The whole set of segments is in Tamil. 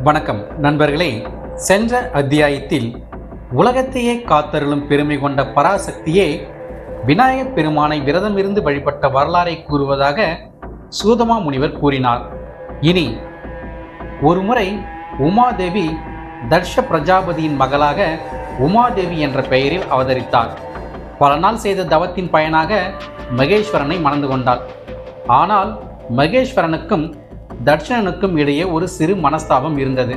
வணக்கம் நண்பர்களே. சென்ற அத்தியாயத்தில் உலகத்தையே காத்தருளும் பெருமை கொண்ட பராசக்தியே விநாயகப் பெருமானை விரதம் இருந்து வழிபட்ட வரலாறை கூறுவதாக சூதமா முனிவர் கூறினார். இனி ஒருமுறை உமாதேவி தர்ஷ பிரஜாபதியின் மகளாக உமாதேவி என்ற பெயரில் அவதரித்தார். பல நாள் செய்த தவத்தின் பயனாக மகேஸ்வரனை மணந்து கொண்டாள். ஆனால் மகேஸ்வரனுக்கும் தட்சணனுக்கும் இடையே ஒரு சிறு மனஸ்தாபம் இருந்தது.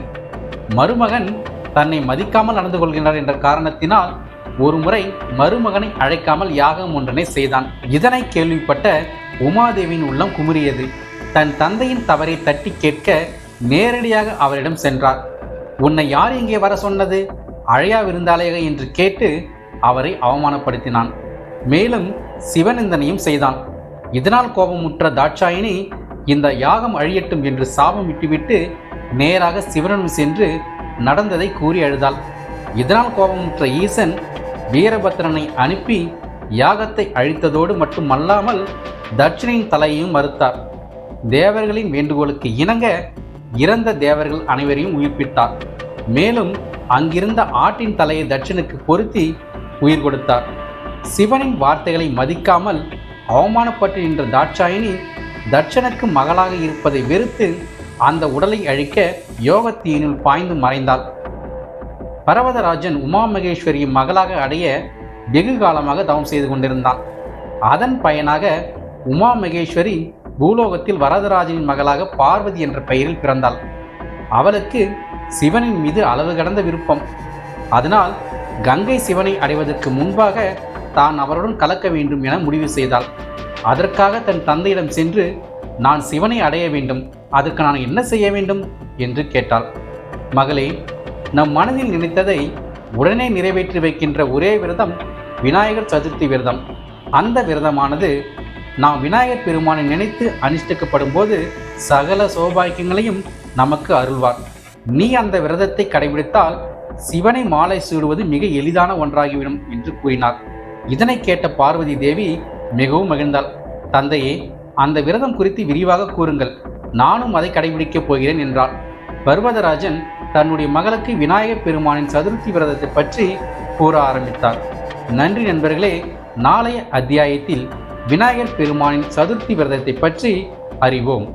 மருமகன் தன்னை மதிக்காமல் நடந்து கொள்கின்றார் என்ற காரணத்தினால் ஒருமுறை மருமகனை அழைக்காமல் யாகம் ஒன்றனை செய்தான். இதனை கேள்விப்பட்ட உமாதேவியின் உள்ளம் குமுறியது. தன் தந்தையின் தவறை தட்டி கேட்க நேரடியாக அவரிடம் சென்றார். உன்னை யார் இங்கே வர சொன்னது? அழையாவிருந்தாலேக என்று கேட்டு அவரை அவமானப்படுத்தினான். மேலும் சிவநிந்தனையும் செய்தான். இதனால் கோபமுற்ற தாட்சாயினி இந்த யாகம் அழியட்டும் என்று சாபம் விட்டுவிட்டு நேராக சிவனிடம் சென்று நடந்ததை கூறி அழுதாள். இதனால் கோபமுற்ற ஈசன் வீரபத்ரனை அனுப்பி யாகத்தை அழித்ததோடு மட்டுமல்லாமல் தட்சணையின் தலையையும் மறுத்தார். தேவர்களின் வேண்டுகோளுக்கு இணங்க இறந்த தேவர்கள் அனைவரையும் உயிர்ப்பித்தார். மேலும் அங்கிருந்த ஆட்டின் தலையை தட்சனுக்கு பொருத்தி உயிர் கொடுத்தார். சிவனின் வார்த்தைகளை மதிக்காமல் அவமானப்பட்டு நின்ற தாட்சாயினி தட்சனுக்கு மகளாக இருப்பதை வெறுத்து அந்த உடலை அழிக்க யோகத்தீயினுள் பாய்ந்து மறைந்தாள். பர்வதராஜன் உமா மகேஸ்வரியை மகளாக அடைய வெகு காலமாக தவம் செய்து கொண்டிருந்தான். அதன் பயனாக உமா மகேஸ்வரி பூலோகத்தில் வரதராஜனின் மகளாக பார்வதி என்ற பெயரில் பிறந்தாள். அவளுக்கு சிவனின் மீது அளவு கடந்த விருப்பம். அதனால் கங்கை சிவனை அடைவதற்கு முன்பாக தான் அவருடன் கலக்க வேண்டும் என முடிவு செய்தாள். அதற்காக தன் தந்தையிடம் சென்று நான் சிவனை அடைய வேண்டும், அதற்கு நான் என்ன செய்ய வேண்டும் என்று கேட்டாள். மகளே, நம் மனதில் நினைத்ததை உடனே நிறைவேற்றி வைக்கின்ற ஒரே விரதம் விநாயகர் சதுர்த்தி விரதம். அந்த விரதமானது நாம் விநாயகர் பெருமானை நினைத்து அனுஷ்டிக்கப்படும் போது சகல சௌபாக்கியங்களையும் நமக்கு அருள்வார். நீ அந்த விரதத்தை கடைபிடித்தால் சிவனை மாலை சூடுவது மிக எளிதான ஒன்றாகிவிடும் என்று கூறினார். இதனை கேட்ட பார்வதி தேவி மிகவும் மகிழ்ந்தாள். தந்தையே, அந்த விரதம் குறித்து விரிவாக கூறுங்கள், நானும் அதை கடைபிடிக்கப் போகிறேன் என்றாள். பர்வதராஜன் தன்னுடைய மகளுக்கு விநாயகப் பெருமானின் சதுர்த்தி விரதத்தை பற்றி கூற ஆரம்பித்தார். நன்றி நண்பர்களே. நாளைய அத்தியாயத்தில் விநாயகர் பெருமானின் சதுர்த்தி விரதத்தை பற்றி அறிவோம்.